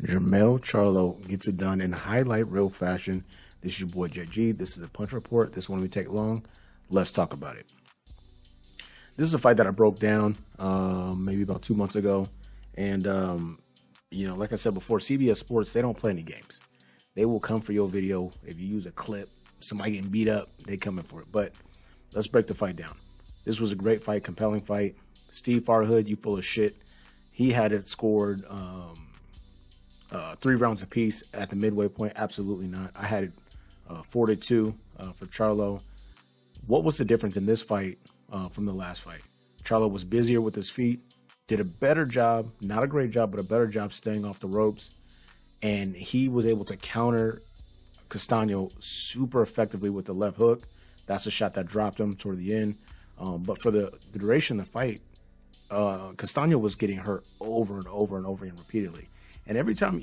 Jermell Charlo gets it done in highlight reel fashion. This is your boy JG. This is a punch report. This one we take long. Let's talk about it. This is a fight that I broke down maybe about 2 months ago. And, like I said before, CBS Sports, they don't play any games. They will come for your video. If you use a clip, somebody getting beat up, they come in for it. But let's break the fight down. This was a great fight, compelling fight. Steve Farhood, you full of shit. He had it scored 3 rounds apiece at the midway point. Absolutely not. I had it 4-2 for Charlo. What was the difference in this fight from the last fight? Charlo was busier with his feet, did a better job, not a great job, but a better job staying off the ropes. And he was able to counter Castaño super effectively with the left hook. That's a shot that dropped him toward the end. But for the duration of the fight, Castaño was getting hurt over and over and over again repeatedly. And every time,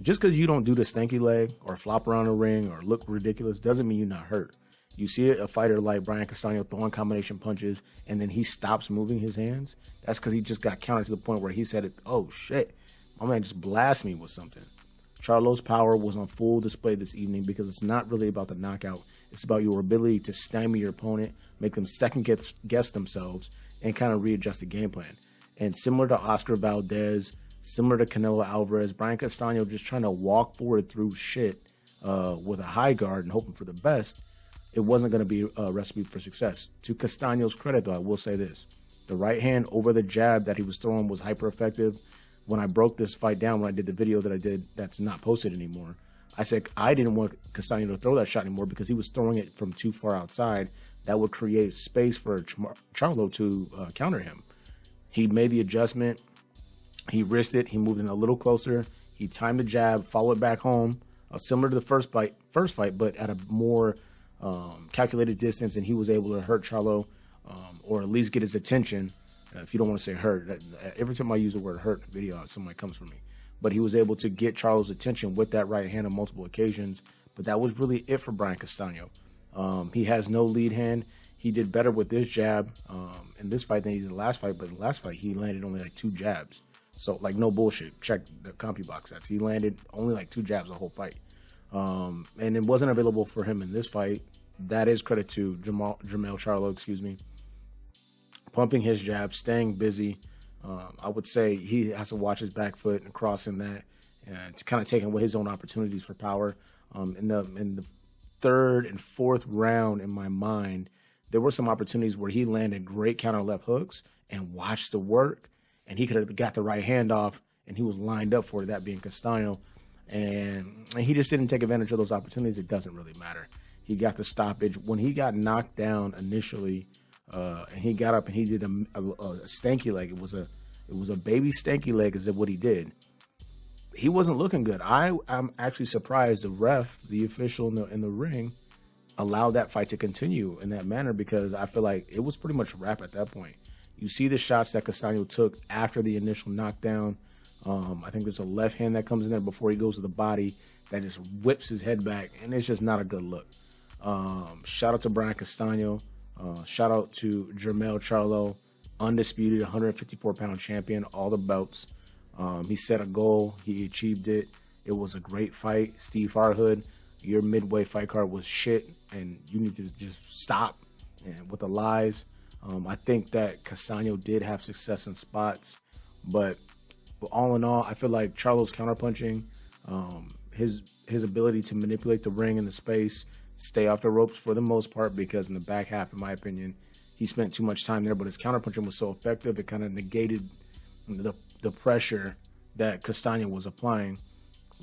just because you don't do the stanky leg or flop around the ring or look ridiculous doesn't mean you're not hurt. You see a fighter like Brian Castaño throwing combination punches and then he stops moving his hands. That's because he just got countered to the point where he said, oh shit, my man just blasted me with something. Charlo's power was on full display this evening because it's not really about the knockout. It's about your ability to stymie your opponent, make them second guess themselves, and kind of readjust the game plan. And similar to Oscar Valdez, similar to Canelo Alvarez, Brian Castaño just trying to walk forward through shit with a high guard and hoping for the best. It wasn't going to be a recipe for success. To Castaño's credit, though, I will say this. The right hand over the jab that he was throwing was hyper effective. When I broke this fight down, when I did the video that I did that's not posted anymore, I said I didn't want Castaño to throw that shot anymore because he was throwing it from too far outside. That would create space for Charlo to counter him. He made the adjustment. He risked it. He moved in a little closer. He timed the jab, followed back home, similar to the first fight, but at a more calculated distance, and he was able to hurt Charlo or at least get his attention. If you don't want to say hurt, every time I use the word hurt in the video, somebody comes for me. But he was able to get Charlo's attention with that right hand on multiple occasions. But that was really it for Brian Castaño. He has no lead hand. He did better with this jab in this fight than he did the last fight. But in the last fight, he landed only like 2 jabs. So, like, no bullshit. Check the CompuBox stats. He landed only like 2 jabs the whole fight. And it wasn't available for him in this fight. That is credit to Jermell Charlo, pumping his jab, staying busy. I would say he has to watch his back foot and crossing that and to kind of taking away his own opportunities for power. In the 3rd and 4th round, in my mind, there were some opportunities where he landed great counter left hooks and watched the work, and he could have got the right hand off, and he was lined up for it, that being Castaño. And he just didn't take advantage of those opportunities. It doesn't really matter. He got the stoppage. When he got knocked down initially, and he got up and he did a stanky leg. It was a baby stanky leg is what he did. He wasn't looking good. I'm actually surprised the ref, the official in the ring, allowed that fight to continue in that manner because I feel like it was pretty much a wrap at that point. You see the shots that Castaño took after the initial knockdown. I think there's a left hand that comes in there before he goes to the body that just whips his head back, and it's just not a good look. Shout out to Brian Castaño. Shout out to Jermell Charlo, undisputed 154-pound champion, all the belts. He set a goal. He achieved it. It was a great fight. Steve Farhood, your midway fight card was shit, and you need to just stop with the lies. I think that Castaño did have success in spots, but all in all, I feel like Charlo's counterpunching, his ability to manipulate the ring and the space, stay off the ropes for the most part, because in the back half, in my opinion, he spent too much time there, but his counterpunching was so effective, it kind of negated the pressure that Castaño was applying.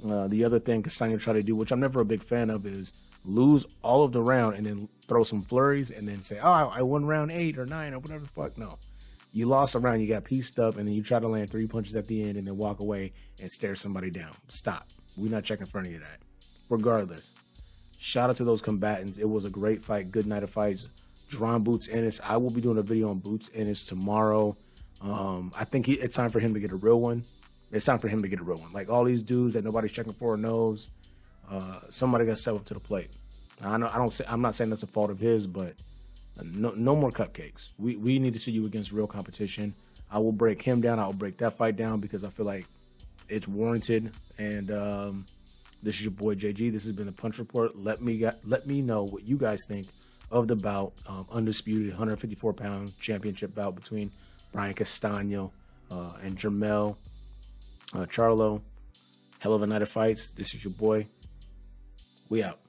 The other thing Castaño tried to do, which I'm never a big fan of, is lose all of the round and then throw some flurries and then say, oh, I won round 8 or 9 or whatever the fuck. No. You lost a round, you got pieced up, and then you try to land 3 punches at the end and then walk away and stare somebody down. Stop. We're not checking for any of that. Regardless, shout out to those combatants. It was a great fight. Good night of fights. Jaron Boots Ennis. I will be doing a video on Boots Ennis tomorrow. I think it's time for him to get a real one. It's time for him to get a real one. Like all these dudes that nobody's checking for or knows, somebody got to step up to the plate. I'm not saying that's a fault of his, but no more cupcakes. We need to see you against real competition. I will break him down. I will break that fight down because I feel like it's warranted. And this is your boy JG. This has been the Punch Report. Let me know what you guys think of the bout, undisputed 154-pound championship bout between Brian Castano and Jermell Charlo. Hell of a night of fights. This is your boy. We out.